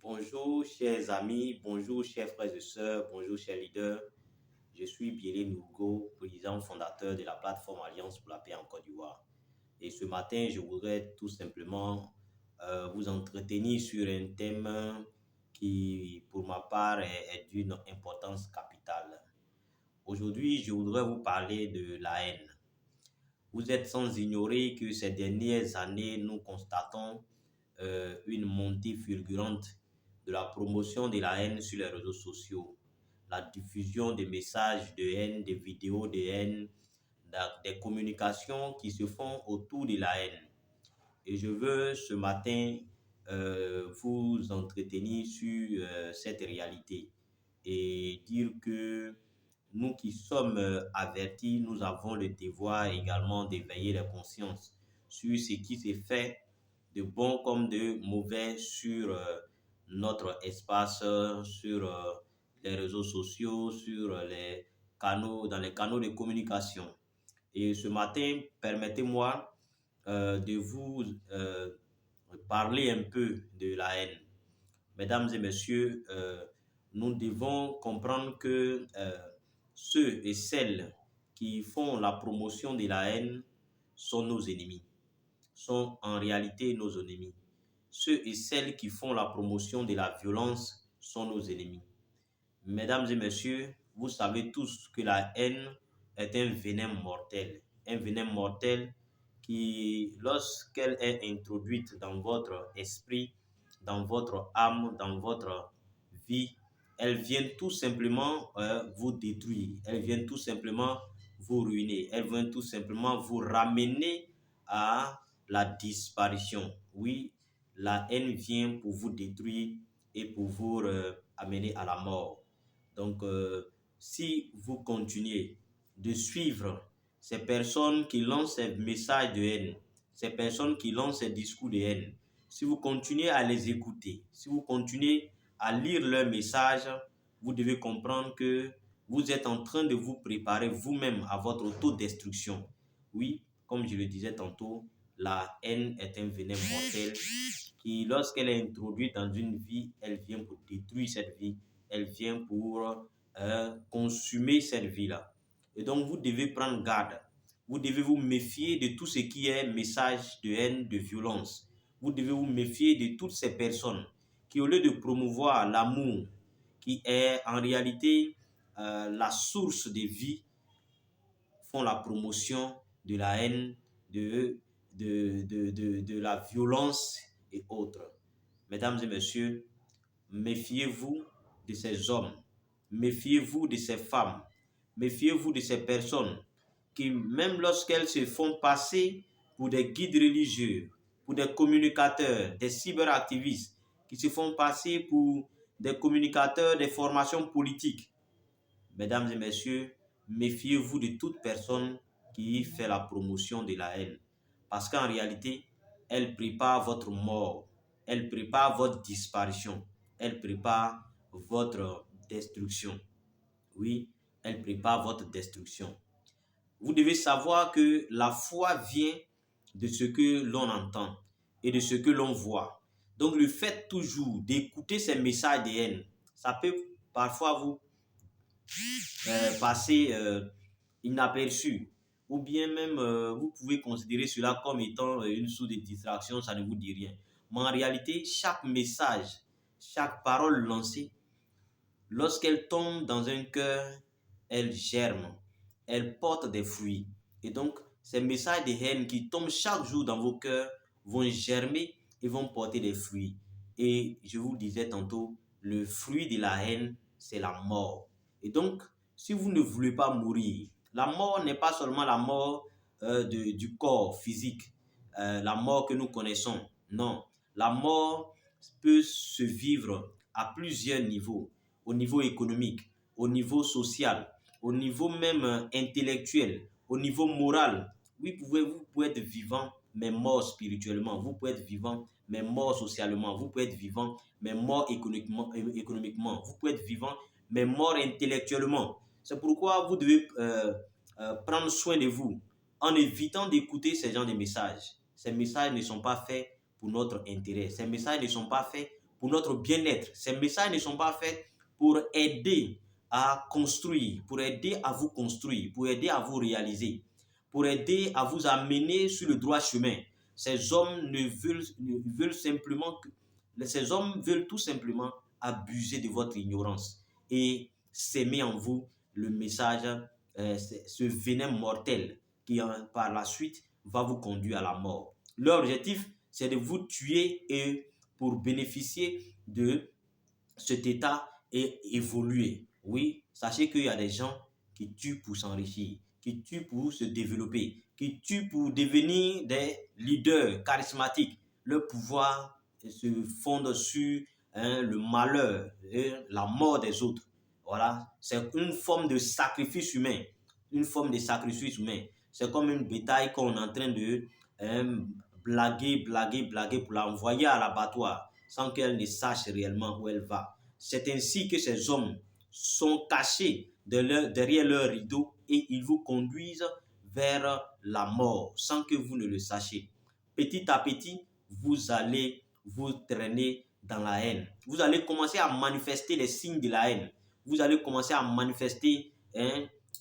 Bonjour chers amis, bonjour chers frères et sœurs, bonjour chers leaders. Je suis Biélé Nougo, président fondateur de la plateforme Alliance pour la paix en Côte d'Ivoire. Et ce matin, je voudrais tout simplement vous entretenir sur un thème qui, pour ma part, est d'une importance capitale. Aujourd'hui, je voudrais vous parler de la haine. Vous êtes sans ignorer que ces dernières années, nous constatons une montée fulgurante de la promotion de la haine sur les réseaux sociaux, la diffusion des messages de haine, des vidéos de haine, des communications qui se font autour de la haine. Et je veux ce matin vous entretenir sur cette réalité et dire que nous qui sommes avertis, nous avons le devoir également d'éveiller les consciences sur ce qui s'est fait de bon comme de mauvais sur notre espace, sur les réseaux sociaux, sur les canaux, dans les canaux de communication. Et ce matin, permettez-moi de vous parler un peu de la haine. Mesdames et messieurs, nous devons comprendre que ceux et celles qui font la promotion de la haine sont nos ennemis, sont en réalité nos ennemis. Ceux et celles qui font la promotion de la violence sont nos ennemis. Mesdames et messieurs, vous savez tous que la haine est un venin mortel qui, lorsqu'elle est introduite dans votre esprit, dans votre âme, dans votre vie, elle vient tout simplement vous détruire, elle vient tout simplement vous ruiner, elle vient tout simplement vous ramener à la disparition. Oui, la haine vient pour vous détruire et pour vous amener à la mort. Donc, si vous continuez de suivre ces personnes qui lancent ces messages de haine, ces personnes qui lancent ces discours de haine, si vous continuez à les écouter, si vous continuez à lire leurs messages, vous devez comprendre que vous êtes en train de vous préparer vous-même à votre autodestruction. Oui, comme je le disais tantôt, la haine est un venin mortel qui, lorsqu'elle est introduite dans une vie, elle vient pour détruire cette vie, elle vient pour consumer cette vie-là. Et donc, vous devez prendre garde. Vous devez vous méfier de tout ce qui est message de haine, de violence. Vous devez vous méfier de toutes ces personnes qui, au lieu de promouvoir l'amour, qui est en réalité la source de vie, font la promotion de la haine, de la violence et autres. Mesdames et messieurs, méfiez-vous de ces hommes, méfiez-vous de ces femmes, méfiez-vous de ces personnes qui, même lorsqu'elles se font passer pour des guides religieux, pour des communicateurs, des cyberactivistes, qui se font passer pour des communicateurs des formations politiques. Mesdames et messieurs, méfiez-vous de toute personne qui fait la promotion de la haine. Parce qu'en réalité, elle prépare votre mort, elle prépare votre disparition, elle prépare votre destruction. Oui, elle prépare votre destruction. Vous devez savoir que la foi vient de ce que l'on entend et de ce que l'on voit. Donc le fait toujours d'écouter ces messages de haine, ça peut parfois vous passer inaperçu. Ou bien même, vous pouvez considérer cela comme étant une source de distraction, ça ne vous dit rien. Mais en réalité, chaque message, chaque parole lancée, lorsqu'elle tombe dans un cœur, elle germe, elle porte des fruits. Et donc, ces messages de haine qui tombent chaque jour dans vos cœurs vont germer et vont porter des fruits. Et je vous le disais tantôt, le fruit de la haine, c'est la mort. Et donc, si vous ne voulez pas mourir, la mort n'est pas seulement la mort du corps physique, la mort que nous connaissons. Non, la mort peut se vivre à plusieurs niveaux. Au niveau économique, au niveau social, au niveau même intellectuel, au niveau moral. Oui, vous pouvez être vivant, mais mort spirituellement. Vous pouvez être vivant, mais mort socialement. Vous pouvez être vivant, mais mort économiquement. Vous pouvez être vivant, mais mort intellectuellement. C'est pourquoi vous devez prendre soin de vous en évitant d'écouter ces genres de messages. Ces messages ne sont pas faits pour notre intérêt. Ces messages ne sont pas faits pour notre bien-être. Ces messages ne sont pas faits pour aider à construire, pour aider à vous construire, pour aider à vous réaliser, pour aider à vous amener sur le droit chemin. Ces hommes veulent simplement ces hommes veulent tout simplement abuser de votre ignorance et s'aimer en vous le message, ce venin mortel qui par la suite va vous conduire à la mort. Leur objectif, c'est de vous tuer et pour bénéficier de cet état et évoluer. Oui, sachez qu'il y a des gens qui tuent pour s'enrichir, qui tuent pour se développer, qui tuent pour devenir des leaders charismatiques. Le pouvoir se fonde sur le malheur et la mort des autres. Voilà, c'est une forme de sacrifice humain. Une forme de sacrifice humain. C'est comme une bétail qu'on est en train de blaguer pour l'envoyer à l'abattoir sans qu'elle ne sache réellement où elle va. C'est ainsi que ces hommes sont cachés derrière leur rideau et ils vous conduisent vers la mort sans que vous ne le sachiez. Petit à petit, vous allez vous traîner dans la haine. Vous allez commencer à manifester les signes de la haine. Vous allez commencer à manifester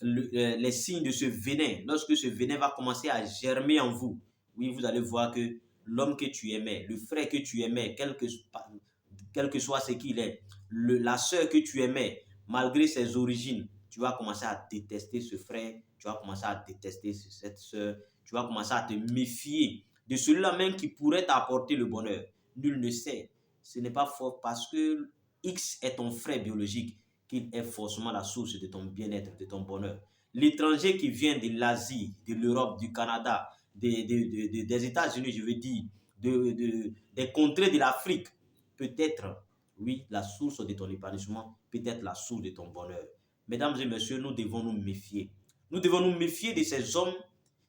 les signes de ce venin. Lorsque ce venin va commencer à germer en vous, oui, vous allez voir que l'homme que tu aimais, le frère que tu aimais, quel que soit ce qu'il est, la sœur que tu aimais, malgré ses origines, tu vas commencer à détester ce frère, tu vas commencer à détester cette sœur, tu vas commencer à te méfier de celui-là même qui pourrait t'apporter le bonheur. Nul ne sait. Ce n'est pas fort parce que X est ton frère biologique qu'il est forcément la source de ton bien-être, de ton bonheur. L'étranger qui vient de l'Asie, de l'Europe, du Canada, des États-Unis, je veux dire, des contrées de l'Afrique, peut-être, oui, la source de ton épanouissement, peut-être la source de ton bonheur. Mesdames et messieurs, nous devons nous méfier. Nous devons nous méfier de ces hommes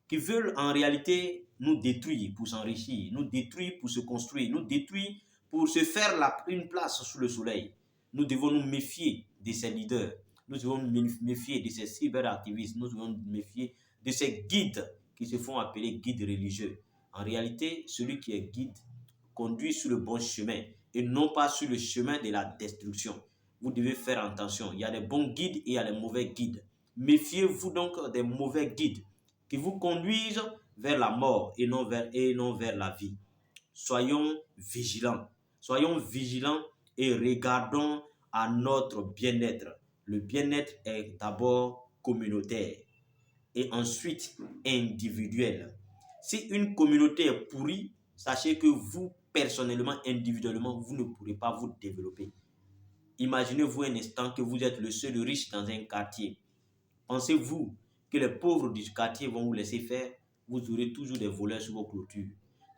qui veulent en réalité nous détruire pour s'enrichir, nous détruire pour se construire, nous détruire pour se faire une place sous le soleil. Nous devons nous méfier de ces leaders. Nous devons nous méfier de ces cyberactivistes. Nous devons nous méfier de ces guides qui se font appeler guides religieux. En réalité, celui qui est guide conduit sur le bon chemin et non pas sur le chemin de la destruction. Vous devez faire attention. Il y a des bons guides et il y a des mauvais guides. Méfiez-vous donc des mauvais guides qui vous conduisent vers la mort et non vers la vie. Soyons vigilants. Soyons vigilants et regardons à notre bien-être. Le bien-être est d'abord communautaire et ensuite individuel. Si une communauté est pourrie, sachez que vous, personnellement, individuellement, vous ne pourrez pas vous développer. Imaginez-vous un instant que vous êtes le seul riche dans un quartier. Pensez-vous que les pauvres du quartier vont vous laisser faire? Vous aurez toujours des voleurs sur vos clôtures.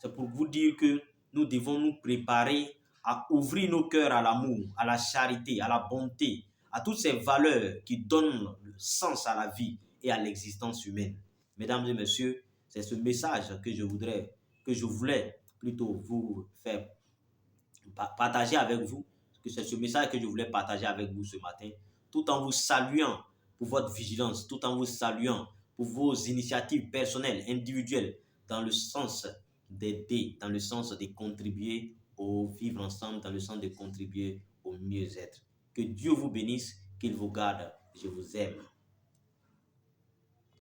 C'est pour vous dire que nous devons nous préparer à ouvrir nos cœurs à l'amour, à la charité, à la bonté, à toutes ces valeurs qui donnent le sens à la vie et à l'existence humaine. Mesdames et messieurs, c'est ce message que je voulais plutôt vous faire partager avec vous, que c'est ce message que je voulais partager avec vous ce matin, tout en vous saluant pour votre vigilance, tout en vous saluant pour vos initiatives personnelles, individuelles, dans le sens d'aider, dans le sens de contribuer au vivre ensemble, dans le sens de contribuer au mieux-être. Que Dieu vous bénisse, qu'il vous garde. Je vous aime.